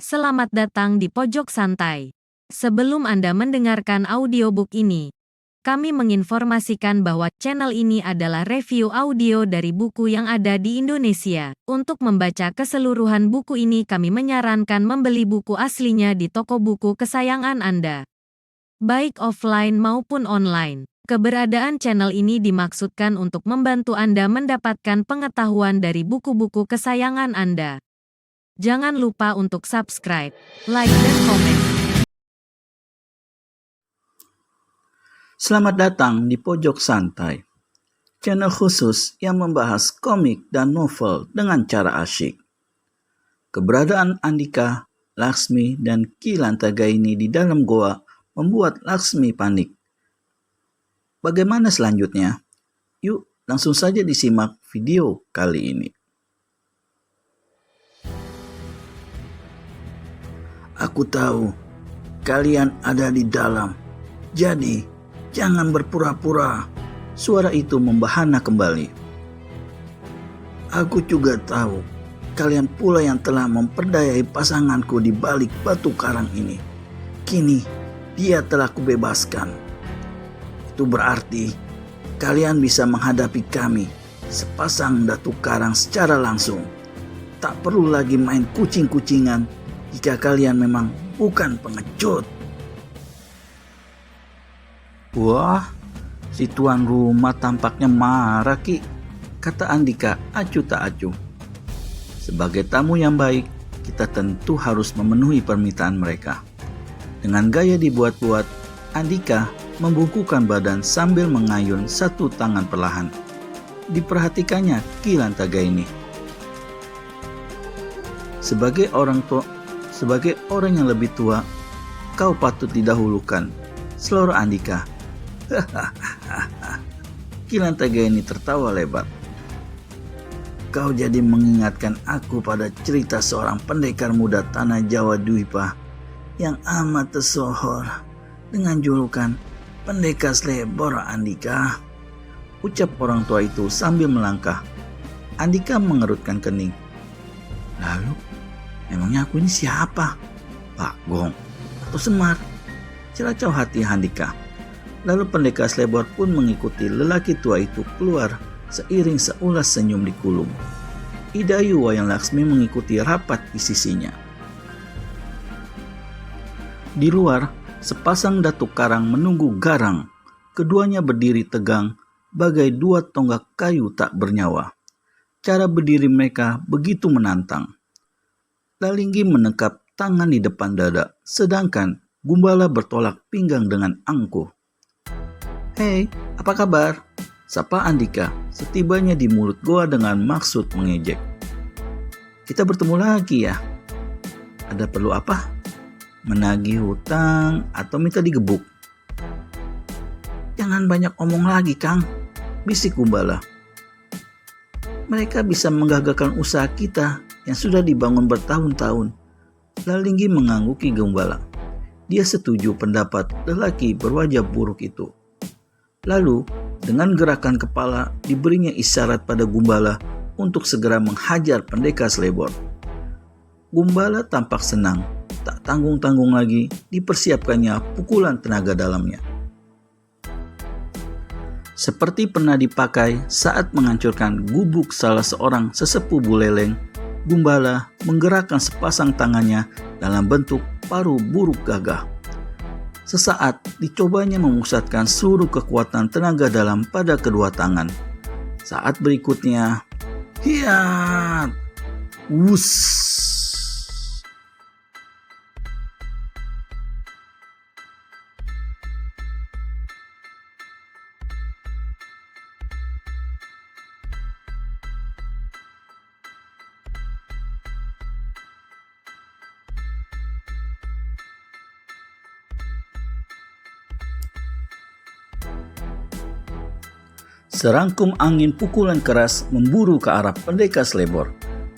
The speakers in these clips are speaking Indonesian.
Selamat datang di Pojok Santai. Sebelum Anda mendengarkan audiobook ini, kami menginformasikan bahwa channel ini adalah review audio dari buku yang ada di Indonesia. Untuk membaca keseluruhan buku ini, kami menyarankan membeli buku aslinya di toko buku kesayangan Anda, baik offline maupun online. Keberadaan channel ini dimaksudkan untuk membantu Anda mendapatkan pengetahuan dari buku-buku kesayangan Anda. Jangan lupa untuk subscribe, like, dan komen. Selamat datang di Pojok Santai, channel khusus yang membahas komik dan novel dengan cara asyik. Keberadaan Andika, Laksmi, dan Ki Lantagaini di dalam goa membuat Laksmi panik. Bagaimana selanjutnya? Yuk, langsung saja disimak video kali ini. Aku tahu kalian ada di dalam, jadi jangan berpura-pura. Suara itu membahana kembali. Aku juga tahu kalian pula yang telah memperdayai pasanganku di balik batu karang ini. Kini dia telah kubebaskan. Itu berarti kalian bisa menghadapi kami, sepasang datu karang, secara langsung. Tak perlu lagi main kucing-kucingan jika kalian memang bukan pengecut. Wah, si tuan rumah tampaknya marah, Ki, kata Andika acuh tak acuh. Sebagai tamu yang baik, kita tentu harus memenuhi permintaan mereka. Dengan gaya dibuat-buat, Andika membungkukkan badan sambil mengayun satu tangan perlahan. Diperhatikannya Ki Lantagaini. Sebagai orang yang lebih tua, kau patut didahulukan, seloroh Andika. Ki Lantagaini tertawa lebar. Kau jadi mengingatkan aku pada cerita seorang pendekar muda tanah Jawa Dwipa yang amat tersohor dengan julukan Pendekar Slebor, Andika, ucap orang tua itu sambil melangkah. Andika mengerutkan kening. Lalu, memangnya aku ini siapa? Pak Gong atau Semar? Celacau hati Andika. Lalu pendekar Slebor pun mengikuti lelaki tua itu keluar seiring seulas senyum di kulum. Idayu Wayang Laksmi mengikuti rapat di sisinya. Di luar, sepasang datuk karang menunggu garang. Keduanya berdiri tegang bagai dua tonggak kayu tak bernyawa. Cara berdiri mereka begitu menantang. Lalinggi menekap tangan di depan dada, sedangkan Gumbala bertolak pinggang dengan angkuh. Hei, apa kabar? Sapa Andika setibanya di mulut goa dengan maksud mengejek. Kita bertemu lagi ya. Ada perlu apa? Menagih hutang atau minta digebuk? Jangan banyak omong lagi, Kang, bisik Gumbala. Mereka bisa menggagalkan usaha kita yang sudah dibangun bertahun-tahun. Lalinggi mengangguki Gumbala. Dia setuju pendapat lelaki berwajah buruk itu. Lalu, dengan gerakan kepala diberinya isyarat pada Gumbala untuk segera menghajar pendekar Slebor. Gumbala tampak senang, tak tanggung-tanggung lagi dipersiapkannya pukulan tenaga dalamnya. Seperti pernah dipakai saat menghancurkan gubuk salah seorang sesepuh buleleng, Gumbala menggerakkan sepasang tangannya dalam bentuk paruh buruk gagah. Sesaat dicobanya memusatkan seluruh kekuatan tenaga dalam pada kedua tangan. Saat berikutnya, hiat, wus. Serangkum angin pukulan keras memburu ke arah pendekar Slebor,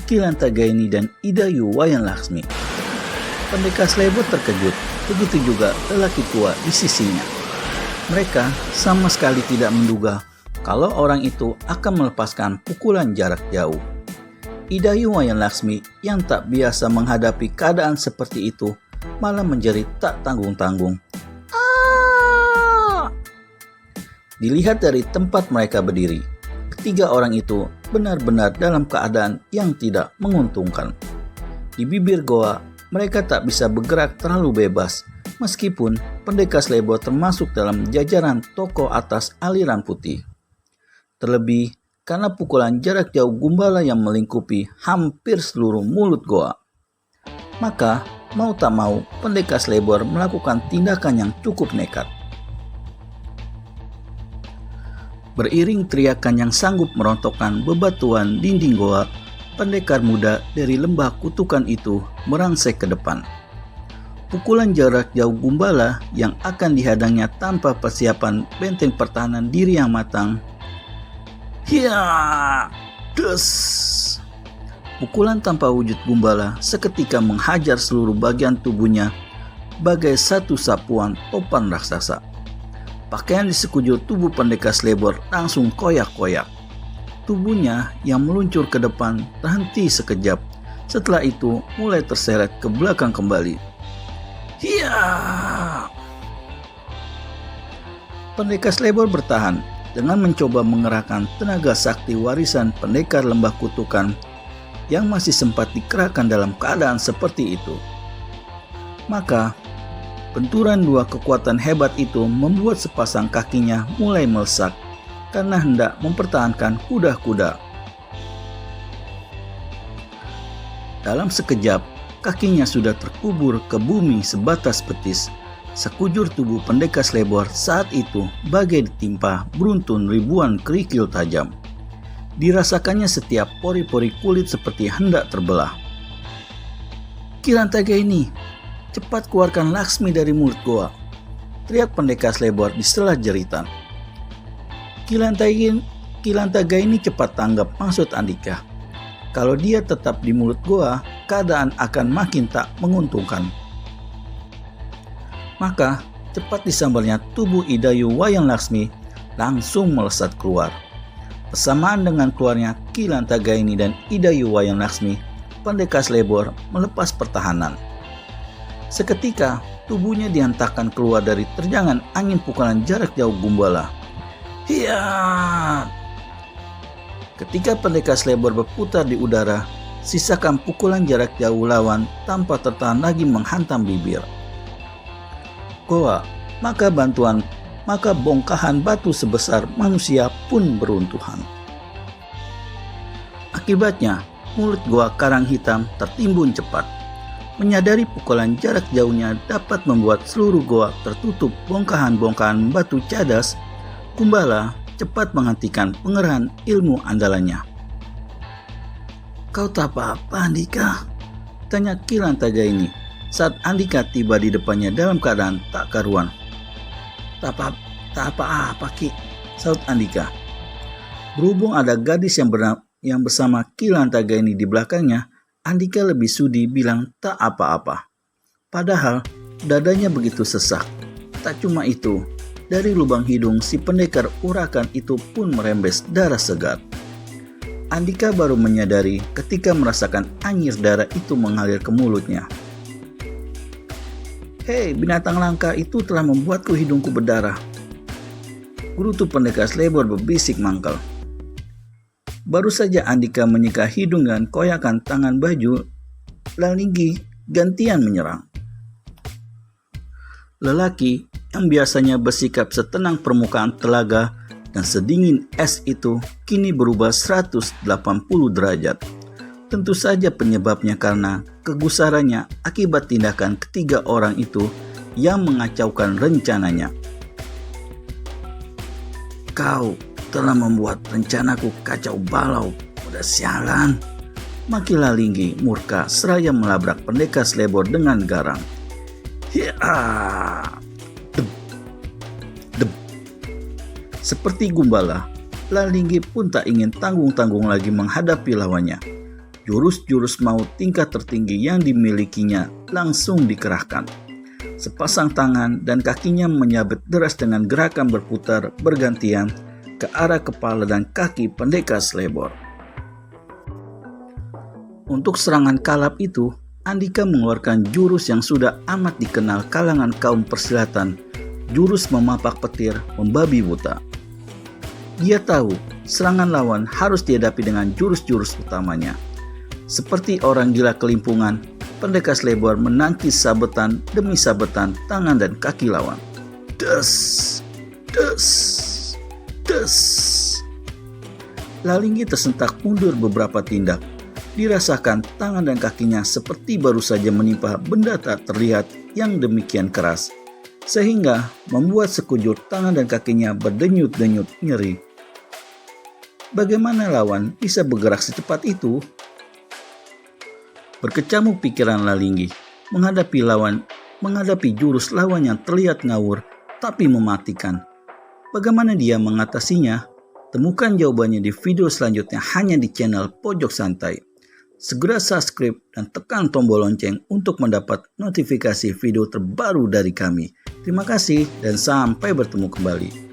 Ki Lantagaini dan Idayu Wayang Laksmi. Pendekar Slebor terkejut, begitu juga lelaki tua di sisinya. Mereka sama sekali tidak menduga kalau orang itu akan melepaskan pukulan jarak jauh. Idayu Wayan Laksmi yang tak biasa menghadapi keadaan seperti itu malah menjerit tak tanggung-tanggung. "Ah!" Dilihat dari tempat mereka berdiri, ketiga orang itu benar-benar dalam keadaan yang tidak menguntungkan. Di bibir goa, mereka tak bisa bergerak terlalu bebas, meskipun Pendekar Slebor termasuk dalam jajaran tokoh atas aliran putih. Terlebih karena pukulan jarak jauh Gumbala yang melingkupi hampir seluruh mulut goa. Maka, mau tak mau, Pendekar Slebor melakukan tindakan yang cukup nekat. Beriring teriakan yang sanggup merontokkan bebatuan dinding goa, pendekar muda dari lembah kutukan itu merangsek ke depan. Pukulan jarak jauh Gumbala yang akan dihadangnya tanpa persiapan benteng pertahanan diri yang matang. Hiya! Des! Pukulan tanpa wujud Gumbala seketika menghajar seluruh bagian tubuhnya bagai satu sapuan topan raksasa. Pakaian di sekujur tubuh Pendekar Slebor langsung koyak-koyak. Tubuhnya yang meluncur ke depan terhenti sekejap. Setelah itu mulai terseret ke belakang kembali. Hiya! Pendekar Slebor bertahan dengan mencoba mengerahkan tenaga sakti warisan pendekar lembah kutukan yang masih sempat dikerahkan dalam keadaan seperti itu. Maka benturan dua kekuatan hebat itu membuat sepasang kakinya mulai melesak karena hendak mempertahankan kuda-kuda. Dalam sekejap, kakinya sudah terkubur ke bumi sebatas betis. Sekujur tubuh Pendekar Slebor saat itu bagai ditimpa beruntun ribuan kerikil tajam. Dirasakannya setiap pori-pori kulit seperti hendak terbelah. "Kilantaga ini, cepat keluarkan Laksmi dari mulut goa," teriak Pendekar Slebor di sela jeritan. Kilantaga ini cepat tanggap maksud Andika. Kalau dia tetap di mulut goa, keadaan akan makin tak menguntungkan. Maka cepat disambarnya tubuh Idayu Wayan Laksmi langsung melesat keluar. Bersamaan dengan keluarnya Kilantaga ini dan Idayu Wayan Laksmi, Pendekar Slebor melepas pertahanan. Seketika tubuhnya dihantarkan keluar dari terjangan angin pukulan jarak jauh Gumbala. Hiya! Ketika Pendekar Slebor berputar di udara, sisakan pukulan jarak jauh lawan tanpa tertahan lagi menghantam bibir goa, maka bongkahan batu sebesar manusia pun beruntuhan. Akibatnya, mulut goa karang hitam tertimbun cepat. Menyadari pukulan jarak jauhnya dapat membuat seluruh goa tertutup bongkahan-bongkahan batu cadas, Gumbala cepat menghentikan pengerahan ilmu andalannya. "Kau tak apa-apa, Andika?" tanya Kilantaga ini saat Andika tiba di depannya dalam keadaan tak karuan. Tak apa-apa, Ki," saut Andika. Berhubung ada gadis yang bersama Kilantaga ini di belakangnya, Andika lebih sudi bilang tak apa-apa. Padahal dadanya begitu sesak. Tak cuma itu, dari lubang hidung si pendekar urakan itu pun merembes darah segar. Andika baru menyadari ketika merasakan anyir darah itu mengalir ke mulutnya. "Hei, binatang langka itu telah membuatku hidungku berdarah," gerutu Pendekar Slebor berbisik mangkal. Baru saja Andika menyeka hidung dan koyakan tangan baju, Lalinggi gantian menyerang. Lelaki yang biasanya bersikap setenang permukaan telaga dan sedingin es itu kini berubah 180 derajat. Tentu saja penyebabnya karena kegusarannya akibat tindakan ketiga orang itu yang mengacaukan rencananya. "Kau telah membuat rencanaku kacau balau, udah sialan," maki Lalinggi murka seraya melabrak Pendekar Slebor dengan garang. Hiya! Deb, deb. Seperti Gumbala, Lalinggi pun tak ingin tanggung-tanggung lagi menghadapi lawannya. Jurus-jurus maut tingkat tertinggi yang dimilikinya langsung dikerahkan. Sepasang tangan dan kakinya menyabet deras dengan gerakan berputar bergantian ke arah kepala dan kaki Pendekar Slebor. Untuk serangan kalap itu, Andika mengeluarkan jurus yang sudah amat dikenal kalangan kaum persilatan, jurus memapak petir membabi buta. Dia tahu serangan lawan harus dihadapi dengan jurus-jurus utamanya. Seperti orang gila kelimpungan, Pendekar Slebor menangkis sabetan demi sabetan tangan dan kaki lawan. Des, des, des. Lalinggi tersentak mundur beberapa tindak. Dirasakan tangan dan kakinya seperti baru saja menimpa benda tak terlihat yang demikian keras, sehingga membuat sekujur tangan dan kakinya berdenyut-denyut nyeri. Bagaimana lawan bisa bergerak secepat itu? Berkecamuk pikiran Lalinggi menghadapi jurus lawan yang terlihat ngawur tapi mematikan. Bagaimana dia mengatasinya? Temukan jawabannya di video selanjutnya hanya di channel Pojok Santai. Segera subscribe dan tekan tombol lonceng untuk mendapat notifikasi video terbaru dari kami. Terima kasih dan sampai bertemu kembali.